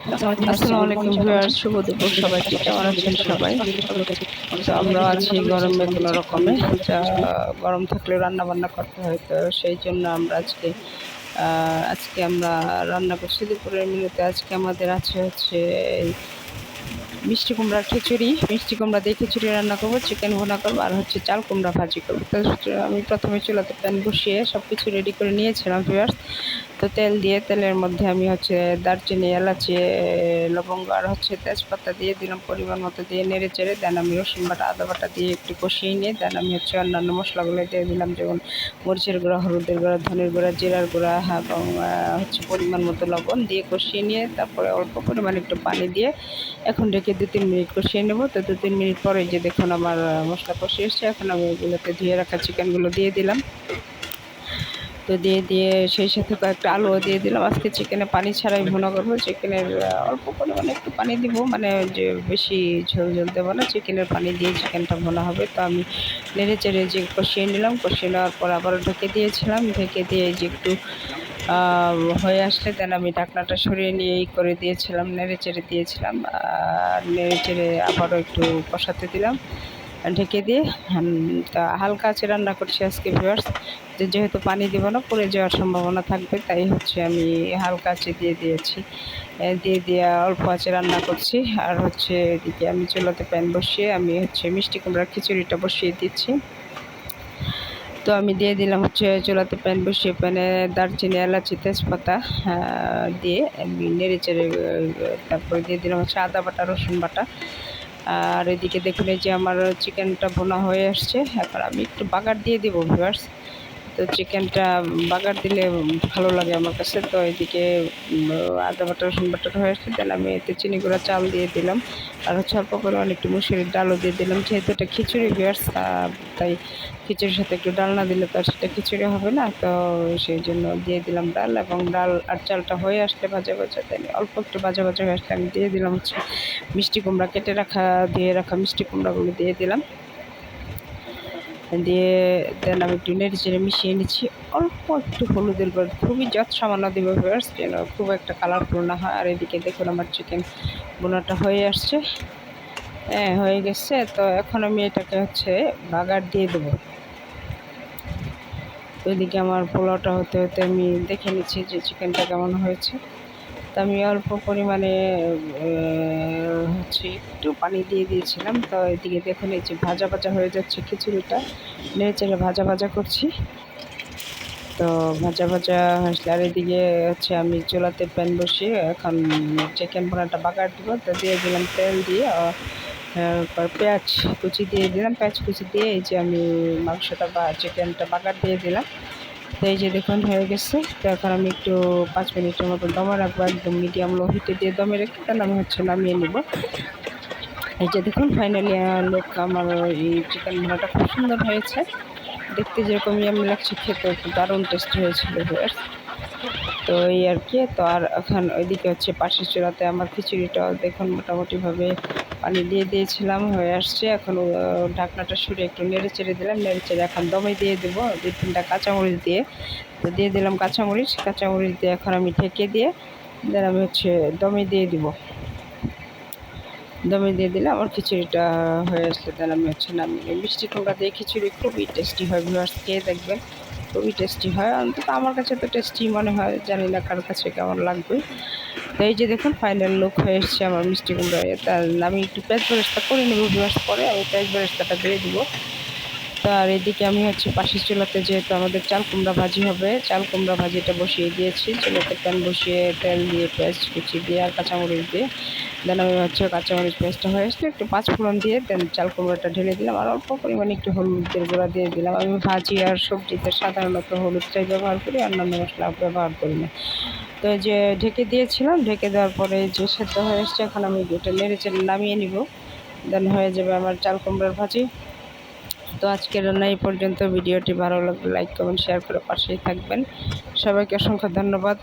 আসসালামু আলাইকুম ভিউয়ার্স, শুভ দুপুর সবাইকে। কেমন আছেন সবাই? তো আমরা আছি গরমে কোনো রকমে। যা গরম থাকলেও রান্না বান্না করতে হয়, তো সেই জন্য আমরা আজকে আমরা রান্না করছি দুপুরের মেনুতে। আজকে আমাদের আছে হচ্ছে মিষ্টি কুমড়ার খিচুড়ি, মিষ্টি কুমড়া দিয়ে খিচুড়ি রান্না করবো, চিকেন ভুনা করবো, আর হচ্ছে চাল কুমড়া ভাজি করবো। তো আমি প্রথমে চুলাতে প্যান বসিয়ে সব কিছু রেডি করে নিয়েছিলাম ভিউয়ার্স। তো তেল দিয়ে, তেলের মধ্যে আমি হচ্ছে দারচিনি, এলাচি, লবঙ্গ আর হচ্ছে তেজপাতা দিয়ে দিলাম পরিমাণ মতো, দিয়ে নেড়ে চেড়ে দেন আমি রসুন বাটা, আদা বাটা দিয়ে একটু কষিয়ে নিয়ে দেন আমি হচ্ছে অন্যান্য মশলাগুলো দিয়ে দিলাম, যেমন মরিচের গুঁড়া, হলুদের গুঁড়া, ধনের গুঁড়া, জিরার গুঁড়া এবং হচ্ছে পরিমাণ মতো লবণ দিয়ে কষিয়ে নিয়ে তারপরে অল্প পরিমাণ একটু পানি দিয়ে এখন ঢেকে 2-3 মিনিট কষিয়ে নেব। তো 2-3 মিনিট পরে যে দেখুন আমার মশলা কষিয়ে এসছে, এখন আমি এগুলোতে ধুয়ে রাখা চিকেনগুলো দিয়ে দিলাম। তো দিয়ে সেই সাথে কয়েকটা আলুও দিয়ে দিলাম। আজকে চিকেনে পানি ছাড়াই ভুনা করবো। চিকেনের অল্প পরিমাণে একটু পানি দিব, মানে যে বেশি ঝোল দেবো না, চিকেনের পানি দিয়ে চিকেনটা ভুনা হবে। তো আমি নেড়ে চেড়ে যে কষিয়ে নিলাম, কষিয়ে নেওয়ার পর আবারও ঢেকে দিয়েছিলাম। ঢেকে দিয়ে যে একটু হয়ে আসলে দেন আমি ঢাকনাটা সরিয়ে নিয়ে করে দিয়েছিলাম, নেড়ে চেড়ে দিয়েছিলাম, আর নেড়ে চেড়ে আবারও একটু কষাতে দিলাম ঢেকে দিয়ে। তা হালকা আঁচে রান্না করছি আজকে ভিউয়ার্স, যেহেতু পানি দিব না, পুড়ে যাওয়ার সম্ভাবনা থাকবে, তাই হচ্ছে আমি হালকা আঁচে দিয়েছি। দিয়ে অল্প আঁচে রান্না করছি। আর হচ্ছে এদিকে আমি চুলাতে প্যান বসিয়ে আমি হচ্ছে মিষ্টি কুমড়ার খিচুড়িটা বসিয়ে দিচ্ছি। তো আমি দিয়ে দিলাম হচ্ছে চুলাতে প্যান বসিয়ে, প্যানে দারচিনি, এলাচি, তেজপাতা দিয়ে আমি নেড়ে চেড়ে তারপরে দিয়ে দিলাম হচ্ছে আদা বাটা, রসুন বাটা। আর এদিকে দেখুন এই যে আমার চিকেনটা ভুনা হয়ে আসছে। এখন আমি একটু বাগার দিয়ে দিব ভিউয়ার্স। তো চিকেনটা বাগার দিলে ভালো লাগে আমার কাছে। তো এদিকে আদা বাটা, রসুন বাটাটা হয়ে আসছে, দেন আমি এতে চিনি গুঁড়া চাল দিয়ে দিলাম, আর হচ্ছে অল্প পরিমাণ একটু মুসুরির ডালও দিয়ে দিলাম। যেহেতু এটা খিচুড়ি ভিউয়ার্স, তাই খিচুড়ির সাথে একটু ডাল না দিলে তো আর সেটা খিচুড়ি হবে না। তো সেই জন্য দিয়ে দিলাম ডাল, এবং ডাল আর চালটা হয়ে আসলে ভাজা ভাজা, তাই অল্প একটু ভাজা ভাজা হয়ে আসলে আমি দিয়ে দিলাম হচ্ছে মিষ্টি কুমড়া, কেটে ধুয়ে রাখা মিষ্টি কুমড়াগুলো দিয়ে দিলাম। দিয়ে দেন আমি একটু নেড়ে চেড়ে মিশিয়ে নিচ্ছি। অল্প একটু হলুদের গুঁড়ো, খুবই সামান্য দিব ভিউয়ার্স, যেন খুব একটা কালারফুল না হয়। আর এদিকে দেখুন আমার চিকেন বোনাটা হয়ে আসছে, হ্যাঁ হয়ে গেছে। তো এখন আমি এটাকে হচ্ছে বাগার দিয়ে দেবো। তো এদিকে আমার পোলাওটা হতে হতে আমি দেখে নিচ্ছি যে চিকেনটা কেমন হয়েছে। তো আমি অল্প পরিমাণে হচ্ছে একটু পানি দিয়ে দিয়েছিলাম। তো এদিকে দেখুন এই যে ভাজা ভাজা হয়ে যাচ্ছে খিচুড়িটা, নেড়ে চেড়ে ভাজা ভাজা করছি। তো ভাজা ভাজা আসলে, আর এদিকে হচ্ছে আমি চুলাতে প্যান বসিয়ে এখন চিকেন ভুনাটা বাগার দিব। তো দিয়ে দিলাম তেল দিয়ে, পেঁয়াজ কুচি দিয়ে দিলাম, পেঁয়াজ কুচি দিয়ে এই যে আমি মাংসটা বা চিকেনটা বাগার দিয়ে দিলাম। তো এই যে দেখুন হয়ে গেছে। তো এখন আমি একটু 5 মিনিটের মতো দমে রাখবো, একদম মিডিয়াম লো হিটে দিয়ে দমে রেখে তাহলে আমি হচ্ছে নামিয়ে নিব। এই যে দেখুন ফাইনালি লোক আমার এই চিকেন ভুনাটা খুব সুন্দর হয়েছে, দেখতে যেরকম ইয়ামি লাগছে, খেতে দারুণ টেস্টি হয়েছিল ভিউয়ার্স। তো এই আর কি। তো আর এখন ওইদিকে হচ্ছে পাশের চুলাতে আমার খিচুড়িটাও দেখুন মোটামুটিভাবে পানি দিয়ে দিয়েছিলাম, হয়ে আসছে। এখন ঢাকনাটা সরিয়ে একটু নেড়ে চেড়ে দিলাম, নেড়ে চেড়ে এখন দমে দিয়ে দেবো 2-3টা কাঁচামরিচ দিয়ে। তো দিয়ে দিলাম কাঁচামরিচ দিয়ে এখন আমি ঢেকে দিয়ে দেন আমি হচ্ছে দমে দিয়ে দিব। দমে দিয়ে দিলে আমার খিচুড়িটা হয়ে আসলে দেন আমি হচ্ছে নামিয়ে। মিষ্টি কুমড়া দিয়ে খিচুড়ি খুবই টেস্টি হয় ভিউয়ার্স, খেয়ে দেখবেন খুবই টেস্টি হয়, অন্তত আমার কাছে তো টেস্টি মনে হয়, জানি না কার কাছে কেমন লাগবে। তো এই যে দেখুন ফাইনাল লুক হয়ে এসছে আমার মিষ্টি কুমড়া। তার আমি একটু পেঁয়াজ বেরেস্তা করে নেবো ভিউয়ার্স, পরে আমি পেঁয়াজ বেরেস্তাটা দিয়ে দেবো। তো আর এদিকে আমি হচ্ছে পাশের চুলাতে, যেহেতু আমাদের চাল কুমড়া ভাজি হবে, চাল কুমড়া ভাজিটা বসিয়ে দিয়েছি। চুলাতে প্যান বসিয়ে তেল দিয়ে পেঁয়াজ কুচি দিয়ে আর কাঁচামরিচ দিয়ে দেন আমি হচ্ছে কাঁচামরিচ পেঁয়াজটা হয়ে আসলে একটু 5 ফোড়ন দিয়ে দেন চাল কুমড়াটা ঢেলে দিলাম, আর অল্প পরিমাণে একটু হলুদের গুঁড়া দিয়ে দিলাম। আমি ভাজি আর সবজিতে সাধারণত হলুদটাই ব্যবহার করি, অন্যান্য মশলা ব্যবহার করি না। তো যে ঢেকে দিয়েছিলাম, ঢেকে দেওয়ার পরে যে সেদ্ধ হয়ে এসছে, এখন আমি এটা নেড়ে চেড়ে নামিয়ে নিব, দেন হয়ে যাবে আমার চাল কুমড়ার ভাজি। তো আজকের রান্না এই পর্যন্ত। ভিডিওটি ভালো লাগলে লাইক কমেন্ট শেয়ার করে পাশেই থাকবেন। সবাইকে অসংখ্য ধন্যবাদ।